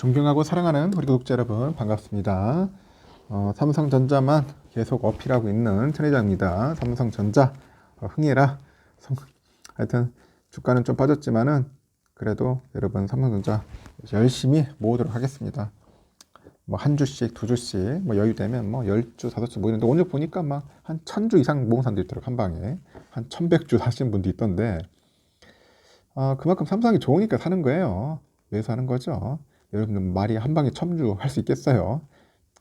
존경하고 사랑하는 우리 구독자 여러분 반갑습니다. 삼성전자만 계속 어필하고 있는 천 회장입니다. 삼성전자 흥해라. 하여튼 주가는 좀 빠졌지만은 그래도 여러분 삼성전자 열심히 모으도록 하겠습니다. 뭐 한 주씩 두 주씩 뭐 여유 되면 뭐 10주 5주 모이는데 오늘 보니까 막 한 1000주 이상 모은 사람도 있더라고. 한 방에 한 1100주 사시는 분도 있던데 그만큼 삼성이 좋으니까 사는 거예요. 왜 사는 거죠? 여러분들 말이 한 방에 1000주 할 수 있겠어요?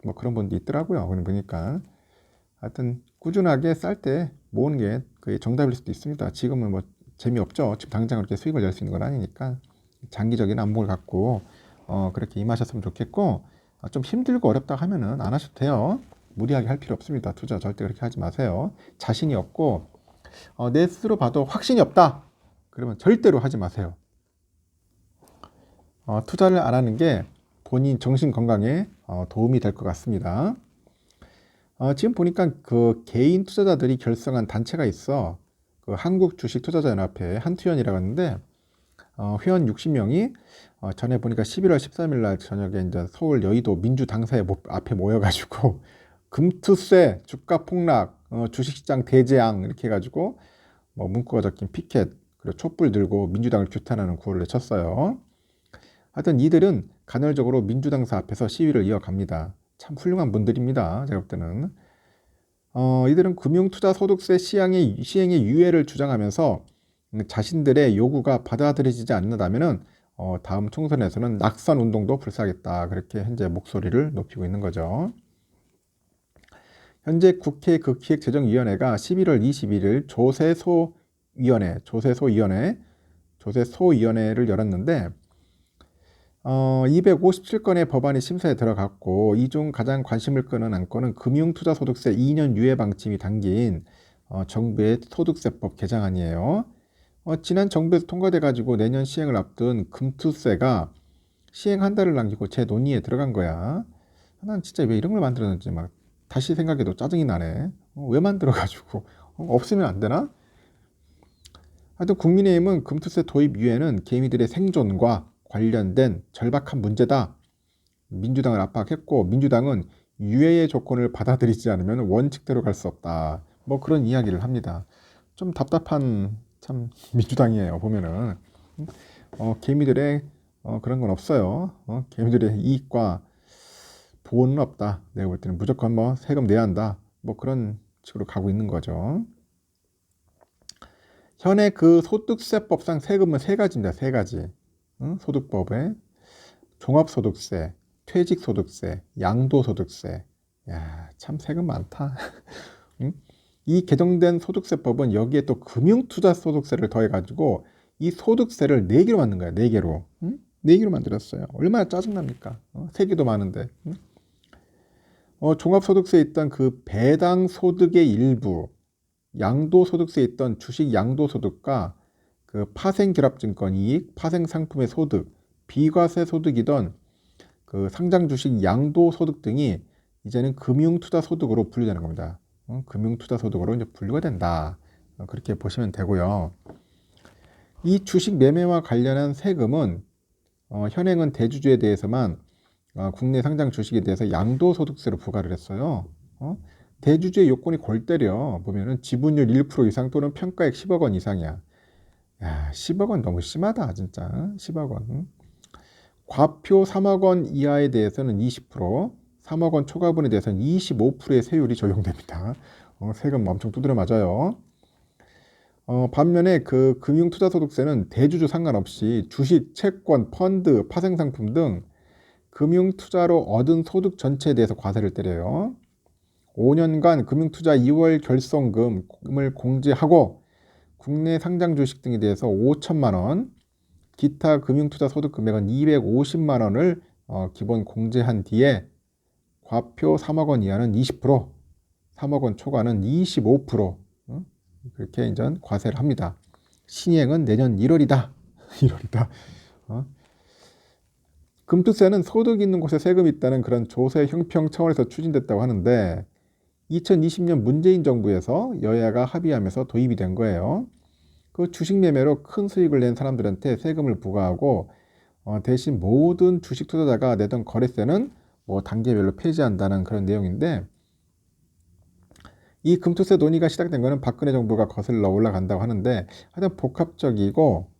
뭐 그런 분도 있더라고요. 그냥 보니까 하여튼 꾸준하게 쌀 때 모으는 게 그게 정답일 수도 있습니다. 지금은 뭐 재미없죠. 지금 당장 그렇게 수익을 낼 수 있는 건 아니니까 장기적인 안목을 갖고 그렇게 임하셨으면 좋겠고, 좀 힘들고 어렵다 하면은 안 하셔도 돼요. 무리하게 할 필요 없습니다. 투자 절대 그렇게 하지 마세요. 자신이 없고 내 스스로 봐도 확신이 없다 그러면 절대로 하지 마세요. 투자를 안 하는 게 본인 정신 건강에 도움이 될 것 같습니다. 지금 보니까 그 개인 투자자들이 결성한 단체가 있어. 그 한국주식투자자연합회 한투연이라고 하는데 회원 60명이 전에 보니까 11월 13일 날 저녁에 이제 서울 여의도 민주당사에 앞에 모여가지고 금투세, 주가 폭락, 주식시장 대재앙 이렇게 해가지고 뭐 문구가 적힌 피켓 그리고 촛불 들고 민주당을 규탄하는 구호를 외쳤어요. 하여튼 이들은 간헐적으로 민주당사 앞에서 시위를 이어갑니다. 참 훌륭한 분들입니다. 제가 볼 때는 이들은 금융투자소득세 시행의 유예를 주장하면서 자신들의 요구가 받아들여지지 않는다면 다음 총선에서는 낙선 운동도 불사하겠다. 그렇게 현재 목소리를 높이고 있는 거죠. 현재 국회 그 기획재정위원회가 11월 21일 조세소위원회를 열었는데 257건의 법안이 심사에 들어갔고 이 중 가장 관심을 끄는 안건은 금융투자소득세 2년 유예 방침이 담긴 정부의 소득세법 개정안이에요. 지난 정부에서 통과돼 가지고 내년 시행을 앞둔 금투세가 시행 한 달을 남기고 제 논의에 들어간 거야. 난 진짜 왜 이런 걸 만들었는지 막 다시 생각해도 짜증이 나네. 왜 만들어 가지고 없으면 안 되나? 하여튼 국민의힘은 금투세 도입 유예는 개미들의 생존과 관련된 절박한 문제다. 민주당을 압박했고 민주당은 유예의 조건을 받아들이지 않으면 원칙대로 갈 수 없다. 뭐 그런 이야기를 합니다. 좀 답답한 참 민주당이에요. 보면은 개미들의 그런 건 없어요. 개미들의 이익과 보호는 없다. 내가 볼 때는 무조건 뭐 세금 내야 한다. 뭐 그런 식으로 가고 있는 거죠. 현행 그 소득세법상 세금은 세 가지입니다. 세 가지. 소득법에 종합소득세, 퇴직소득세, 양도소득세. 야, 참 세금 많다. 이 개정된 소득세법은 여기에 또 금융투자소득세를 더해가지고 이 소득세를 4개로 만든 거야. 4개로. 4개로 만들었어요. 얼마나 짜증납니까? 3개도 많은데. 종합소득세에 있던 그 배당소득의 일부, 양도소득세에 있던 주식 양도소득과 그 파생결합증권 이익, 파생상품의 소득, 비과세 소득이던 그 상장주식 양도소득 등이 이제는 금융투자소득으로 분류되는 겁니다. 금융투자소득으로 이제 분류가 된다. 그렇게 보시면 되고요. 이 주식 매매와 관련한 세금은 현행은 대주주에 대해서만 국내 상장 주식에 대해서 양도소득세로 부과를 했어요. 대주주의 요건이 골 때려 보면은 지분율 1% 이상 또는 평가액 10억 원 이상이야. 야, 10억 원 너무 심하다, 진짜. 10억 원. 과표 3억 원 이하에 대해서는 20%, 3억 원 초과분에 대해서는 25%의 세율이 적용됩니다. 세금 엄청 두드려 맞아요. 반면에 그 금융투자소득세는 대주주 상관없이 주식, 채권, 펀드, 파생상품 등 금융투자로 얻은 소득 전체에 대해서 과세를 때려요. 5년간 금융투자 2월 결손금을 공제하고 국내 상장 주식 등에 대해서 5천만 원, 기타 금융투자 소득 금액은 250만 원을 기본 공제한 뒤에 과표 3억 원 이하는 20%, 3억 원 초과는 25%, 그렇게 이제 과세를 합니다. 시행은 내년 1월이다. 1월이다. 금투세는 소득 있는 곳에 세금이 있다는 그런 조세 형평 차원에서 추진됐다고 하는데 2020년 문재인 정부에서 여야가 합의하면서 도입이 된 거예요. 그 주식 매매로 큰 수익을 낸 사람들한테 세금을 부과하고 대신 모든 주식 투자자가 내던 거래세는 뭐 단계별로 폐지한다는 그런 내용인데, 이 금투세 논의가 시작된 거는 박근혜 정부가 거슬러 올라간다고 하는데, 하여튼 복합적이고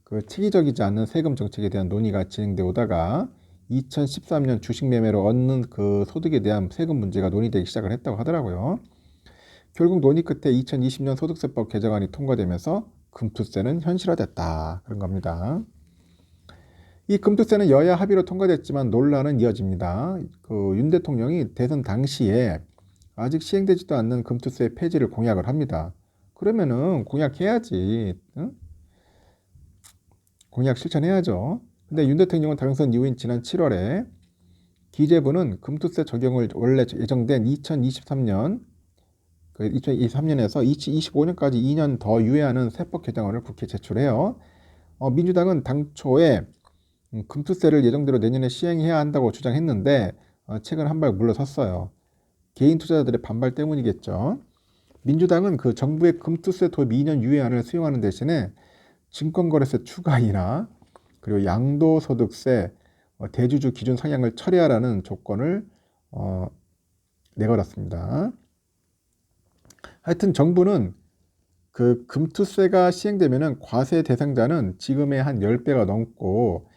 그 체계적이지 않는 세금 정책에 대한 논의가 진행돼 오다가 2013년 주식 매매로 얻는 그 소득에 대한 세금 문제가 논의되기 시작을 했다고 하더라고요. 결국 논의 끝에 2020년 소득세법 개정안이 통과되면서 금투세는 현실화됐다, 그런 겁니다. 이 금투세는 여야 합의로 통과됐지만 논란은 이어집니다. 그 윤 대통령이 대선 당시에 아직 시행되지도 않는 금투세 폐지를 공약을 합니다. 그러면은 공약해야지, 응? 공약 실천해야죠. 근데 윤 대통령은 당선 이후인 지난 7월에 기재부는 금투세 적용을 원래 예정된 2023년, 2023년에서 2025년까지 2년 더 유예하는 세법 개정안을 국회에 제출해요. 민주당은 당초에 금투세를 예정대로 내년에 시행해야 한다고 주장했는데 최근 한 발 물러섰어요. 개인 투자자들의 반발 때문이겠죠. 민주당은 그 정부의 금투세 도입 2년 유예안을 수용하는 대신에 증권거래세 추가이나 그리고 양도소득세, 대주주 기준 상향을 철회하라는 조건을 내걸었습니다. 하여튼 정부는 그 금투세가 시행되면은 과세 대상자는 지금의 한 10배가 넘고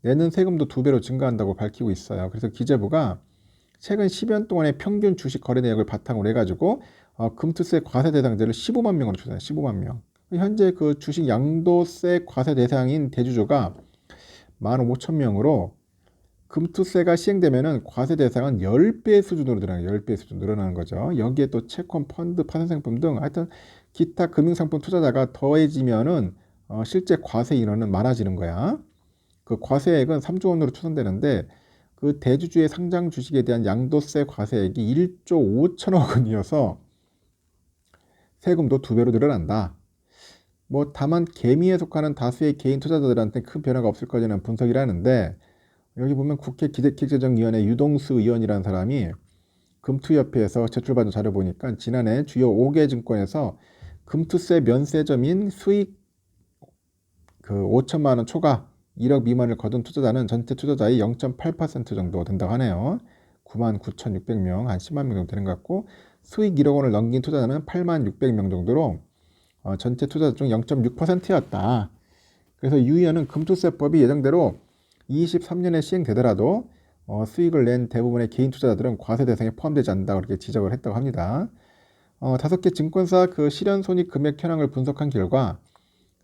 내는 세금도 2배로 증가한다고 밝히고 있어요. 그래서 기재부가 최근 10년 동안의 평균 주식 거래 내역을 바탕으로 해가지고 금투세 과세 대상자를 15만 명으로 추산해요. 15만 명. 현재 그 주식 양도세 과세 대상인 대주주가 15,000명으로 금투세가 시행되면은 과세 대상은 10배 수준으로 늘어나요. 10배 수준 늘어나는 거죠. 여기에 또 채권, 펀드, 파생상품 등 하여튼 기타 금융상품 투자자가 더해지면은 실제 과세 인원은 많아지는 거야. 그 과세액은 3조 원으로 추산되는데 그 대주주의 상장 주식에 대한 양도세 과세액이 1조 5천억 원이어서 세금도 2배로 늘어난다. 뭐 다만 개미에 속하는 다수의 개인 투자자들한테 큰 변화가 없을 거라는 분석이라는데, 여기 보면 국회 기획재정위원회 유동수 의원이라는 사람이 금투협회에서 제출받은 자료 보니까 지난해 주요 5개 증권에서 금투세 면세점인 수익 그 5천만 원 초과 1억 미만을 거둔 투자자는 전체 투자자의 0.8% 정도 된다고 하네요. 99,600명, 한 10만 명 정도 되는 것 같고, 수익 1억 원을 넘긴 투자자는 86,600명 정도로 전체 투자자 중 0.6%였다. 그래서 유 의원은 금투세법이 예정대로 23년에 시행되더라도 수익을 낸 대부분의 개인 투자자들은 과세 대상에 포함되지 않는다, 그렇게 지적을 했다고 합니다. 5개 증권사 그 실현 손익 금액 현황을 분석한 결과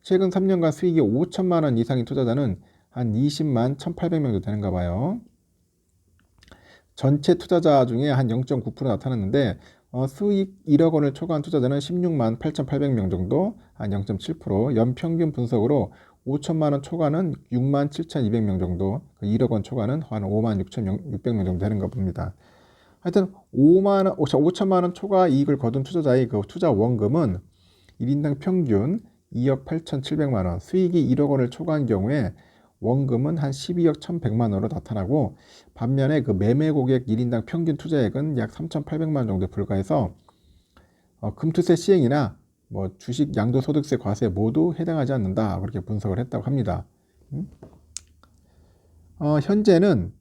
최근 3년간 수익이 5천만 원 이상인 투자자는 한 20만 1,800명 정도 되는가 봐요. 전체 투자자 중에 한 0.9% 나타났는데 수익 1억 원을 초과한 투자자는 16만 8,800명 정도, 한 0.7%, 연평균 분석으로 5천만 원 초과는 6만 7,200명 정도, 1억 원 초과는 한 5만 6,600명 정도 되는가 봅니다. 하여튼 5천만 원 초과 이익을 거둔 투자자의 그 투자 원금은 1인당 평균 2억 8,700만 원, 수익이 1억 원을 초과한 경우에 원금은 한 12억 1,100만 원으로 나타나고, 반면에 그 매매 고객 1인당 평균 투자액은 약 3,800만 원 정도에 불과해서 금투세 시행이나 뭐 주식 양도소득세 과세 모두 해당하지 않는다, 그렇게 분석을 했다고 합니다. 현재는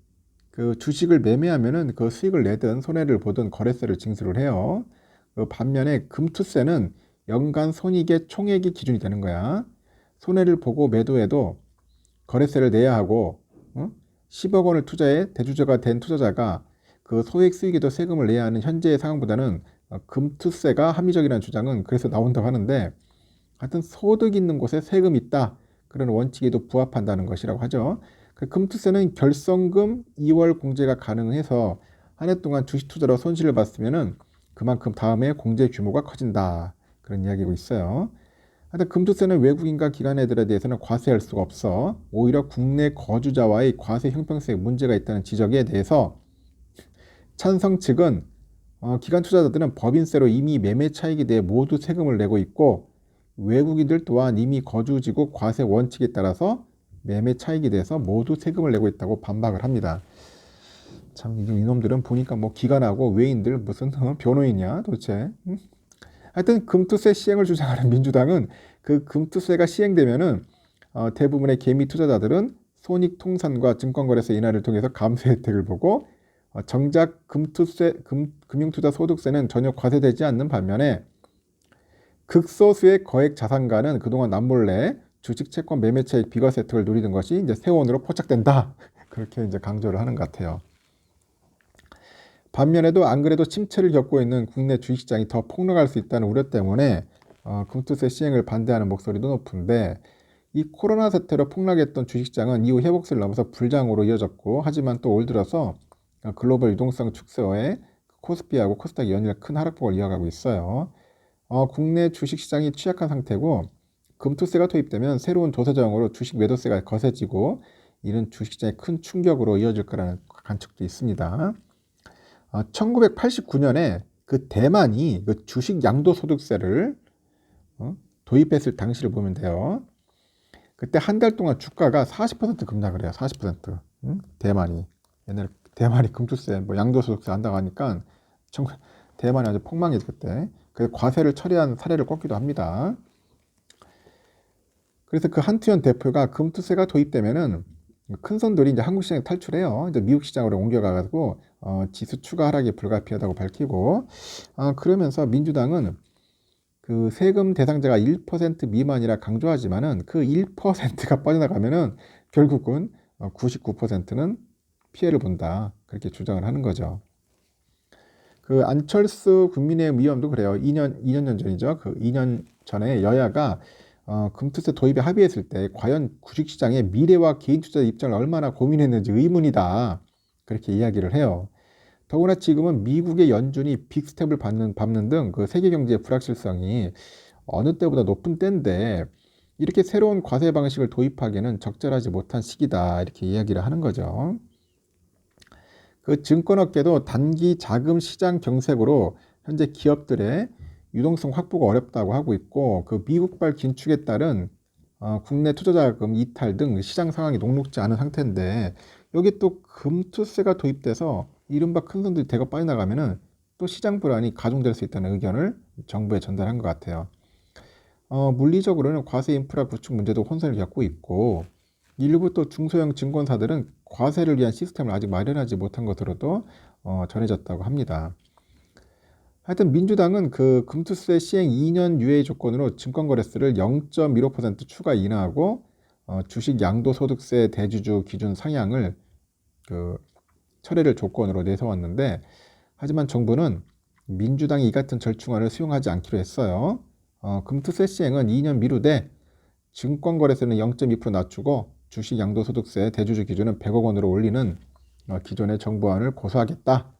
그 주식을 매매하면은 그 수익을 내든 손해를 보든 거래세를 징수를 해요. 그 반면에 금투세는 연간 손익의 총액이 기준이 되는 거야. 손해를 보고 매도해도 거래세를 내야 하고, 10억 원을 투자해 대주주가 된 투자자가 그 소액 수익에도 세금을 내야 하는 현재의 상황보다는 금투세가 합리적이라는 주장은 그래서 나온다고 하는데, 하여튼 소득 있는 곳에 세금 있다, 그런 원칙에도 부합한다는 것이라고 하죠. 그 금투세는 결성금 2월 공제가 가능해서 한 해 동안 주식 투자로 손실을 봤으면은 그만큼 다음에 공제 규모가 커진다, 그런 이야기고 있어요. 하여튼 금투세는 외국인과 기관애들에 대해서는 과세할 수가 없어. 오히려 국내 거주자와의 과세 형평성에 문제가 있다는 지적에 대해서 찬성 측은 기관 투자자들은 법인세로 이미 매매 차익에 대해 모두 세금을 내고 있고, 외국인들 또한 이미 거주지국 과세 원칙에 따라서 매매 차익에 대해서 모두 세금을 내고 있다고 반박을 합니다. 참 이놈들은 보니까 뭐 기관하고 외인들 무슨 변호인이야 도대체. 하여튼 금투세 시행을 주장하는 민주당은 그 금투세가 시행되면은 대부분의 개미 투자자들은 손익통산과 증권거래세 인하를 통해서 감세 혜택을 보고 정작 금융투자소득세는 전혀 과세되지 않는 반면에 극소수의 거액 자산가는 그동안 남몰래 주식, 채권, 매매 차익 비과세 혜택을 누리던 것이 이제 세원으로 포착된다. 그렇게 이제 강조를 하는 것 같아요. 반면에도 안 그래도 침체를 겪고 있는 국내 주식시장이 더 폭락할 수 있다는 우려 때문에 금투세 시행을 반대하는 목소리도 높은데 이 코로나 사태로 폭락했던 주식시장은 이후 회복세를 넘어서 불장으로 이어졌고 하지만 또 올 들어서 글로벌 유동성 축소에 코스피하고 코스닥이 연일 큰 하락폭을 이어가고 있어요. 국내 주식시장이 취약한 상태고 금투세가 도입되면 새로운 조세정으로 주식 매도세가 거세지고 이는 주식시장에 큰 충격으로 이어질 거라는 관측도 있습니다. 1989년에 그 대만이 그 주식 양도소득세를 도입했을 당시를 보면 돼요. 그때 한 달 동안 주가가 40% 급락을 해요. 40%. 대만이. 옛날에 대만이 금투세, 뭐 양도소득세 한다고 하니까 대만이 아주 폭망했을 그때. 그래서 과세를 처리한 사례를 꼽기도 합니다. 그래서 그 한투현 대표가 금투세가 도입되면은 큰 손들이 이제 한국 시장에 탈출해요. 이제 미국 시장으로 옮겨가가지고 지수 추가 하락이 불가피하다고 밝히고 그러면서 민주당은 그 세금 대상자가 1% 미만이라 강조하지만은 그 1%가 빠져나가면은 결국은 99%는 피해를 본다. 그렇게 주장을 하는 거죠. 그 안철수 국민의힘 의원도 그래요. 2년 전이죠. 그 2년 전에 여야가 금투세 도입에 합의했을 때 과연 주식시장의 미래와 개인 투자의 입장을 얼마나 고민했는지 의문이다. 그렇게 이야기를 해요. 더구나 지금은 미국의 연준이 빅스텝을 밟는 등 그 세계 경제의 불확실성이 어느 때보다 높은 때인데 이렇게 새로운 과세 방식을 도입하기에는 적절하지 못한 시기다. 이렇게 이야기를 하는 거죠. 그 증권업계도 단기 자금 시장 경색으로 현재 기업들의 유동성 확보가 어렵다고 하고 있고 그 미국발 긴축에 따른 국내 투자자금 이탈 등 시장 상황이 녹록지 않은 상태인데 여기 또 금투세가 도입돼서 이른바 큰 손들이 대거 빠져나가면은 또 시장 불안이 가중될 수 있다는 의견을 정부에 전달한 것 같아요. 물리적으로는 과세 인프라 구축 문제도 혼선을 겪고 있고 일부 또 중소형 증권사들은 과세를 위한 시스템을 아직 마련하지 못한 것으로도 전해졌다고 합니다. 하여튼 민주당은 그 금투세 시행 2년 유예 조건으로 증권거래세를 0.15% 추가 인하하고 주식 양도소득세 대주주 기준 상향을 그 철회를 조건으로 내세웠는데 하지만 정부는 민주당이 이 같은 절충안을 수용하지 않기로 했어요. 금투세 시행은 2년 미루되 증권거래세는 0.2% 낮추고 주식 양도소득세 대주주 기준은 100억 원으로 올리는 기존의 정부안을 고수하겠다.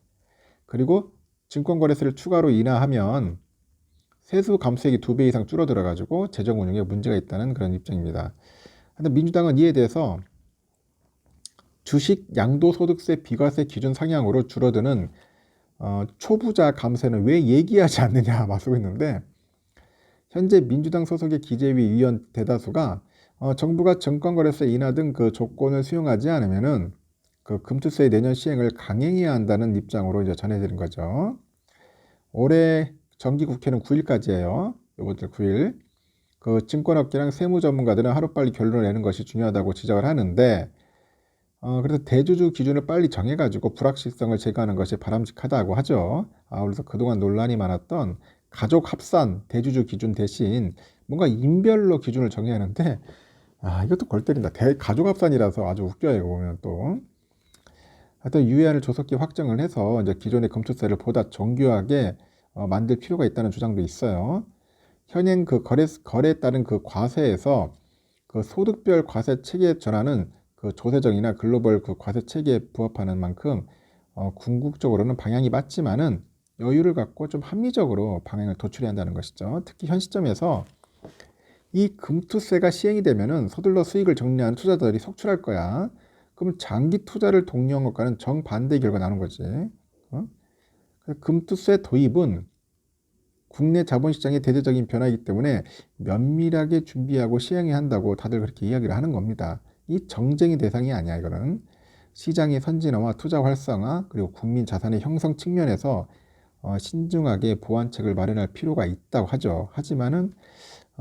그리고 증권거래세를 추가로 인하하면 세수 감수액이 2배 이상 줄어들어가지고 재정 운용에 문제가 있다는 그런 입장입니다. 하여튼 민주당은 이에 대해서 주식 양도소득세 비과세 기준 상향으로 줄어드는 초부자 감세는 왜 얘기하지 않느냐 맞서고 있는데 현재 민주당 소속의 기재위 위원 대다수가 정부가 증권거래세 인하 등 그 조건을 수용하지 않으면은 그 금투세의 내년 시행을 강행해야 한다는 입장으로 이제 전해드린 거죠. 올해 정기국회는 9일까지예요. 이번 달 9일. 그 증권업계랑 세무 전문가들은 하루빨리 결론을 내는 것이 중요하다고 지적을 하는데 그래서 대주주 기준을 빨리 정해가지고 불확실성을 제거하는 것이 바람직하다고 하죠. 그래서 그동안 논란이 많았던 가족 합산 대주주 기준 대신 뭔가 인별로 기준을 정해야 하는데 이것도 골 때린다. 가족 합산이라서 아주 웃겨요. 이거 보면 또. 하여튼 유예안을 조속히 확정을 해서 이제 기존의 금투세를 보다 정교하게 만들 필요가 있다는 주장도 있어요. 현행 그 거래에 따른 그 과세에서 그 소득별 과세 체계 전환은 그 조세정이나 글로벌 그 과세 체계에 부합하는 만큼 궁극적으로는 방향이 맞지만은 여유를 갖고 좀 합리적으로 방향을 도출해야 한다는 것이죠. 특히 현 시점에서 이 금투세가 시행이 되면은 서둘러 수익을 정리하는 투자자들이 속출할 거야. 그럼 장기 투자를 독려한 것과는 정반대의 결과가 나오는 거지. 금투세 도입은 국내 자본시장의 대대적인 변화이기 때문에 면밀하게 준비하고 시행해야 한다고 다들 그렇게 이야기를 하는 겁니다. 이 정쟁의 대상이 아니야. 이거는 시장의 선진화와 투자 활성화 그리고 국민 자산의 형성 측면에서 신중하게 보완책을 마련할 필요가 있다고 하죠. 하지만은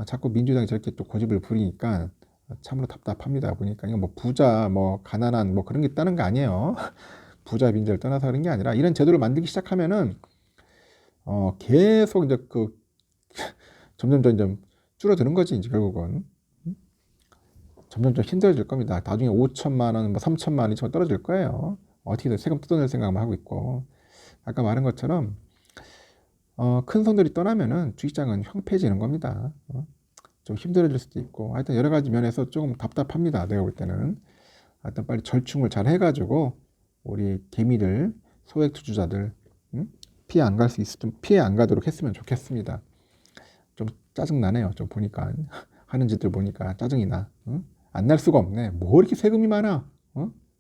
자꾸 민주당이 저렇게 또 고집을 부리니까 참으로 답답합니다. 보니까 이거 뭐 부자, 뭐 가난한 뭐 그런 게 있다는 거 아니에요. 부자 빈자를 떠나서 그런 게 아니라 이런 제도를 만들기 시작하면은 계속 이제 그 점점 줄어드는 거지 이제 결국은. 점점 힘들어질 겁니다. 나중에 5천만 원, 뭐 3천만 원 이처럼 떨어질 거예요. 어떻게든 세금 뜯어낼 생각만 하고 있고. 아까 말한 것처럼 큰 손들이 떠나면은 주식시장은 황폐해지는 겁니다. 좀 힘들어질 수도 있고 하여튼 여러 가지 면에서 조금 답답합니다. 내가 볼 때는 하여튼 빨리 절충을 잘 해가지고 우리 개미들 소액 투자자들 피해 안 갈 수 있을 좀 피해 안 가도록 했으면 좋겠습니다. 좀 짜증 나네요. 좀 보니까 하는 짓들 보니까 짜증이 나. 안 날 수가 없네. 뭐 이렇게 세금이 많아?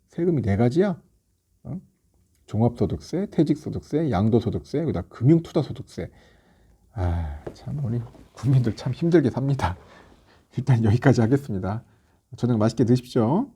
세금이 네 가지야? 종합소득세, 퇴직소득세, 양도소득세, 그다음 금융투자소득세. 참 우리 국민들 참 힘들게 삽니다. 일단 여기까지 하겠습니다. 저녁 맛있게 드십시오.